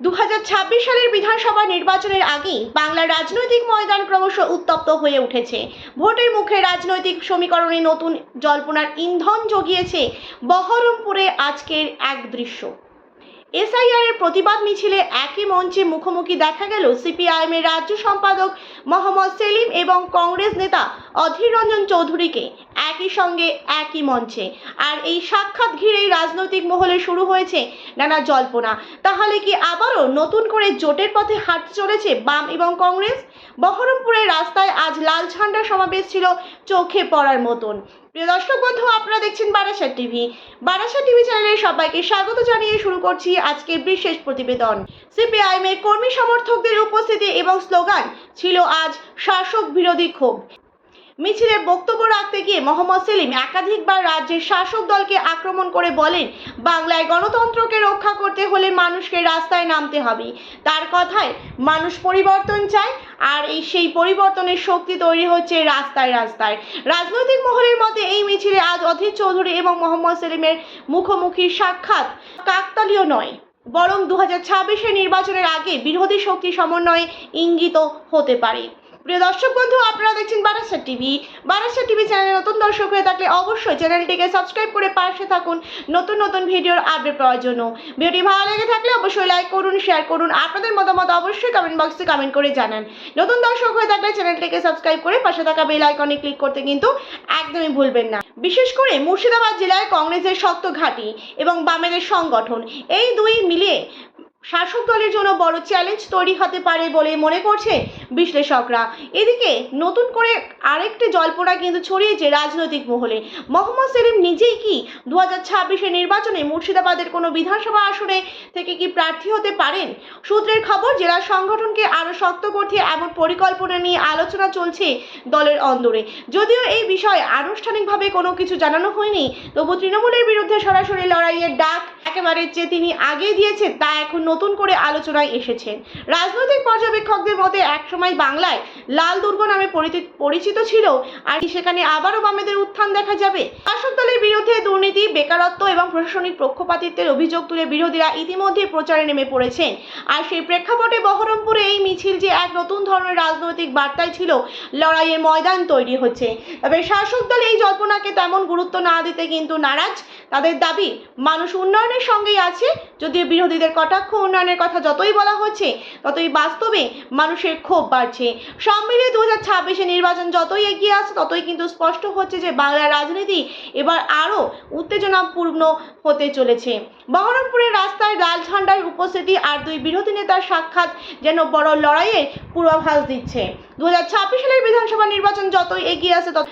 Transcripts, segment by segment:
2026 সালের বিধানসভা নির্বাচনের আগেই বাংলার রাজনৈতিক ময়দান ক্রমশ উত্তপ্ত হয়ে উঠেছে। ভোটের মুখে রাজনৈতিক সমীকরণে নতুন জল্পনার ইন্ধন জুগিয়েছে বহরমপুরে আজকের এক দৃশ্য। এসআইআর এর প্রতিবাদ মিছিলে একই মঞ্চে মুখোমুখি দেখা গেল সিপিআইএম এর রাজ্য সম্পাদক মোহাম্মদ সেলিম এবং কংগ্রেস নেতা অধীর রঞ্জন চৌধুরীকে একই সঙ্গে একই মঞ্চে। আর এই সাক্ষাৎ ঘিরেই রাজনৈতিক মহলে শুরু হয়েছে নানা জল্পনা। তাহলে কি আবারও নতুন করে জোটের পথে হাঁটতে চলেছে বাম এবং কংগ্রেস? বহরমপুরের রাস্তায় আজ লাল ঝান্ডা সমাবেশ ছিল চোখে পড়ার মতন। প্রিয় দর্শক বন্ধু, আপনারা দেখছেন বারাসাত টিভি। বারাসাত টিভি চ্যানেলে সবাইকে স্বাগত জানিয়ে শুরু করছি আজকের বিশেষ প্রতিবেদন। সিপিআইএম এর কর্মী সমর্থকদের উপস্থিতি এবং স্লোগান ছিল আজ শাসক বিরোধী ক্ষোভ। মিছিলের বক্তব্য রাখতে গিয়ে মোহাম্মদ সেলিম একাধিকবার রাজ্যের শাসক দলকে আক্রমণ করে বলেন, বাংলায় গণতন্ত্রকে রক্ষা করতে হলে মানুষকে রাস্তায় নামতে হবে। তার কথায় মানুষ পরিবর্তন চায়, আর সেই পরিবর্তনের শক্তি তৈরি হচ্ছে রাস্তায় রাস্তায়। রাজনৈতিক মহলের মতে এই মিছিলে আজ অধীর চৌধুরী এবং মোহাম্মদ সেলিমের মুখোমুখি সাক্ষাৎ কাকতালীয় নয়, বরং 2026 নির্বাচনের আগে বিরোধী শক্তি সমন্বয়ে ইঙ্গিত হতে পারে। প্রিয় দর্শক বন্ধু, আপনারা দেখছেন বারাসাত টিভি। বারাসাত টিভি চ্যানেলে নতুন দর্শক হয়ে থাকলে অবশ্যই চ্যানেলটিকে সাবস্ক্রাইব করে পাশে থাকুন নতুন নতুন ভিডিওর আপডেট পাওয়ার জন্য। ভিডিওটি ভালো লেগে থাকলে অবশ্যই লাইক করুন, শেয়ার করুন, আপনাদের মতামত অবশ্যই কমেন্ট বক্সে কমেন্ট করে জানান। নতুন দর্শক হয়ে থাকলে চ্যানেলটিকে সাবস্ক্রাইব করে পাশে থাকা বেল আইকনে ক্লিক করতে কিন্তু একদমই ভুলবেন না। বিশেষ করে মুর্শিদাবাদ জেলায় কংগ্রেসের শক্ত ঘাঁটি এবং বামেদের সংগঠন, এই দুই মিলিয়ে শাসক দলের জন্য বড় চ্যালেঞ্জ তৈরি হতে পারে বলে মনে করছে বিশ্লেষকরা। এদিকে নতুন করে আরেকটি জল্পনা কিন্তু ছড়িয়েছে রাজনৈতিক মহলে। মোহাম্মদ সেলিম নিজেই কি 2026 নির্বাচনে মুর্শিদাবাদের কোনো বিধানসভা আসনে থেকে কি প্রার্থী হতে পারেন? সূত্রের খবর, জেলা সংগঠনকে আরো শক্ত করতে এমন পরিকল্পনা নিয়ে আলোচনা চলছে দলের অন্দরে। যদিও এই বিষয়ে আনুষ্ঠানিকভাবে কোনো কিছু জানানো হয়নি, তবু তৃণমূলের বিরুদ্ধে সরাসরি লড়াইয়ের ডাক একেবারে যে তিনি আগে দিয়েছেন তা এখন নতুন করে আলোচনায় এসেছেন। রাজনৈতিক পর্যবেক্ষকদের মতে একসময় বাংলায় লাল দুর্গ নামে পরিচিত ছিল, আর সেখানে আবারও বামেদের উত্থান দেখা যাবে। শাসক দলের বিরুদ্ধে দুর্নীতি, বেকারত্ব এবং প্রশাসনিক পক্ষপাতিত্বের অভিযোগ তুলে বিরোধীরা ইতিমধ্যে প্রচারে নেমে পড়েছেন। আর সেই প্রেক্ষাপটে বহরমপুরে এই মিছিল যে এক নতুন ধরনের রাজনৈতিক বার্তায় ছিল, লড়াইয়ের ময়দান তৈরি হচ্ছে। তবে শাসক দল এই জল্পনাকে তেমন গুরুত্ব না দিতে কিন্তু নারাজ। তাদের দাবি, মানুষ উন্নয়নের সঙ্গেই আছে। যদিও বিরোধীদের কটাক্ষ উন্নয়নের কথা যতই বলা হচ্ছে, ততই বাস্তবে মানুষের ক্ষোভ বাড়ছে। সব মিলিয়ে 2026 নির্বাচন যতই এগিয়ে আসছে, ততই কিন্তু স্পষ্ট হচ্ছে যে বাংলার রাজনীতি এবার আরো উত্তেজনাপূর্ণ হতে চলেছে। বহরমপুরের রাস্তায় লাল ঝান্ডার উপস্থিতি আর দুই বিরোধী নেতার সাক্ষাৎ যেন বড় লড়াইয়ের পূর্বাভাস দিচ্ছে। 2026 সালের বিধানসভা নির্বাচন যতই এগিয়ে আসে, তত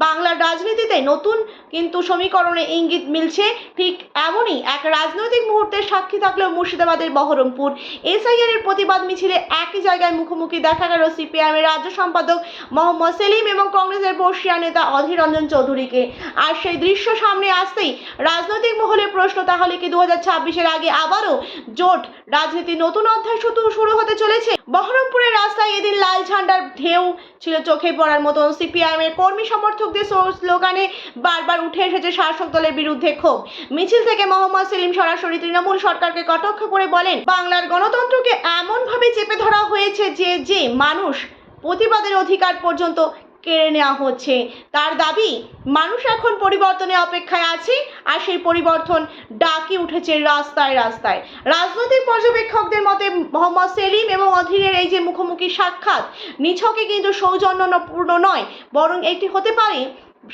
বাংলার রাজনীতিতে নতুন কিন্তু সমীকরণে ইঙ্গিত মিলছে। ঠিক এমনই এক রাজনৈতিক মুহূর্তের সাক্ষী থাকলেও মুর্শিদাবাদের বহরমপুর। এসআইআর এর প্রতিবাদ মিছিলে একই জায়গায় মুখোমুখি দেখা গেল সিপিআইএম এর রাজ্য সম্পাদক মোহাম্মদ সেলিম এবং কংগ্রেসের বর্ষীয়া নেতা অধীর রঞ্জন চৌধুরীকে। আর সেই দৃশ্য সামনে আসতেই রাজনৈতিক মহলে প্রশ্ন, তাহলে কি 2026 আগে আবারও জোট রাজনীতির নতুন অধ্যায় শুরু হতে চলেছে? বহরমপুরের রাস্তায় এদিন লাল ঝান্ডার ঢেউ ছিল চোখে পড়ার মতো। সিপিআইএম এর কর্মী সমর্থকদের স্লোগানে বারবার উঠে এসেছে শাসক দলের বিরুদ্ধে ক্ষোভ। মিছিল থেকে মোহাম্মদ সেলিম সরাসরি তৃণমূল সরকারকে কটাক্ষ করে বলেন, বাংলার গণতন্ত্রকে এমন ভাবে চেপে ধরা হয়েছে যে মানুষ প্রতিবাদের অধিকার পর্যন্ত কেড়ে নেওয়া হচ্ছে। তার দাবি, মানুষ এখন পরিবর্তনের অপেক্ষায় আছে, আর সেই পরিবর্তন ডাকি উঠেছে রাস্তায় রাস্তায়। রাজনৈতিক পর্যবেক্ষকদের মতে মোহাম্মদ সেলিম এবং অধীরের এই যে মুখোমুখি সাক্ষাৎ নিছকে কিন্তু সৌজন্যপূর্ণ নয়, বরং এটি হতে পারে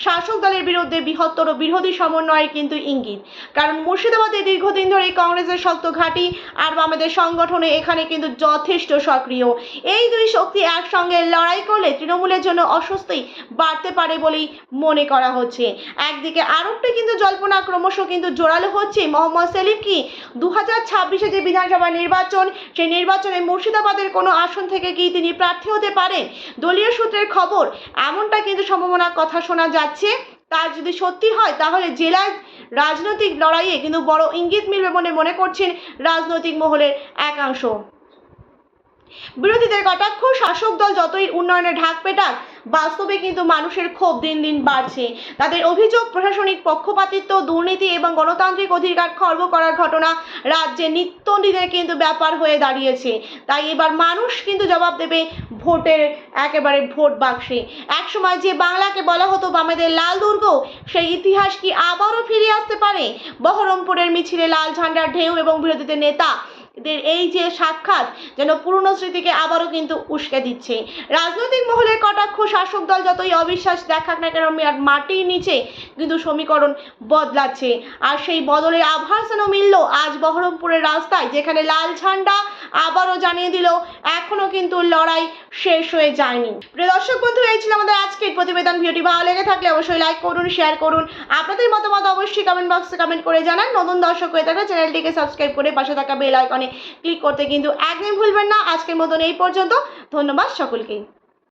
শাসক দলের বিরুদ্ধে বৃহত্তর বিরোধী সমন্বয়ের কিন্তু ইঙ্গিত। কারণ মুর্শিদাবাদে দীর্ঘদিন ধরে কংগ্রেসের শক্ত ঘাঁটি আর বামেদের সংগঠনে এখানে কিন্তু যথেষ্ট সক্রিয়। এই দুই শক্তি একসঙ্গে লড়াই করলে তৃণমূলের জন্য অস্বস্তি বাড়তে পারে বলেই মনে করা হচ্ছে। একদিকে আরেকটি কিন্তু জল্পনা ক্রমশ কিন্তু জোরালো হচ্ছে, মোহাম্মদ সেলিম কি 2026 যে বিধানসভা নির্বাচন, সেই নির্বাচনে মুর্শিদাবাদের কোনো আসন থেকে কি তিনি প্রার্থী হতে পারেন? দলীয় সূত্রের খবর, এমনটা কিন্তু সম্ভাবনার কথা শোনা যাচ্ছে। তা যদি সত্যি হয়, তাহলে জেলার রাজনৈতিক লড়াইয়ে কিন্তু বড় ইঙ্গিত মিলবে বলে মনে করছেন রাজনৈতিক মহলের একাংশ। বিরোধীদের কটাক্ষ, শাসক দল যতই উন্নয়নের ঢাক পেটাক, বাস্তবে কিন্তু মানুষের ক্ষোভ দিন দিন বাড়ছে। তাদের অভিযোগ, প্রশাসনিক পক্ষপাতিত্ব, দুর্নীতি এবং গণতান্ত্রিক অধিকার খর্ব করার ঘটনা রাজ্যে নিত্যদিনের কিন্তু ব্যাপার হয়ে দাঁড়িয়েছে। তাই এবার মানুষ কিন্তু জবাব দেবে ভোটের একেবারে ভোট বাক্সে। একসময় যে বাংলাকে বলা হতো বামেদের লাল দুর্গ, সেই ইতিহাস কি আবারও ফিরে আসতে পারে? বহরমপুরের মিছিলে লাল ঝান্ডার ঢেউ এবং বিরোধীদের নেতা এদের এই যে সাক্ষাৎ যেন পুরনো স্মৃতিকে আবারও কিন্তু উস্কে দিচ্ছে। রাজনৈতিক মহলের কটাক্ষ, শাসক দল যতই অবিশ্বাস দেখাক না কেন মাটির নিচে কিন্তু সমীকরণ বদলাচ্ছে। আর সেই বদলের আভাস যেন মিলল আজ বহরমপুরের রাস্তায়, যেখানে লাল ঝান্ডা আবারও জানিয়ে দিল এখনো কিন্তু লড়াই শেষ হয়ে যায়নি। প্রিয় দর্শক বন্ধু, এই ছিল আমাদের আজকের প্রতিবেদন। ভিডিওটি ভালো লেগে থাকলে অবশ্যই লাইক করুন, শেয়ার করুন, আপনাদের মতামত অবশ্যই কমেন্ট বক্সে কমেন্ট করে জানান। নতুন দর্শক হয়ে থাকলে চ্যানেলটিকে সাবস্ক্রাইব করে পাশে থাকা বেল আইকনে ক্লিক করতে কিন্তু একদম ভুলবেন না। আজকের মতন এই পর্যন্ত, ধন্যবাদ সকলকে।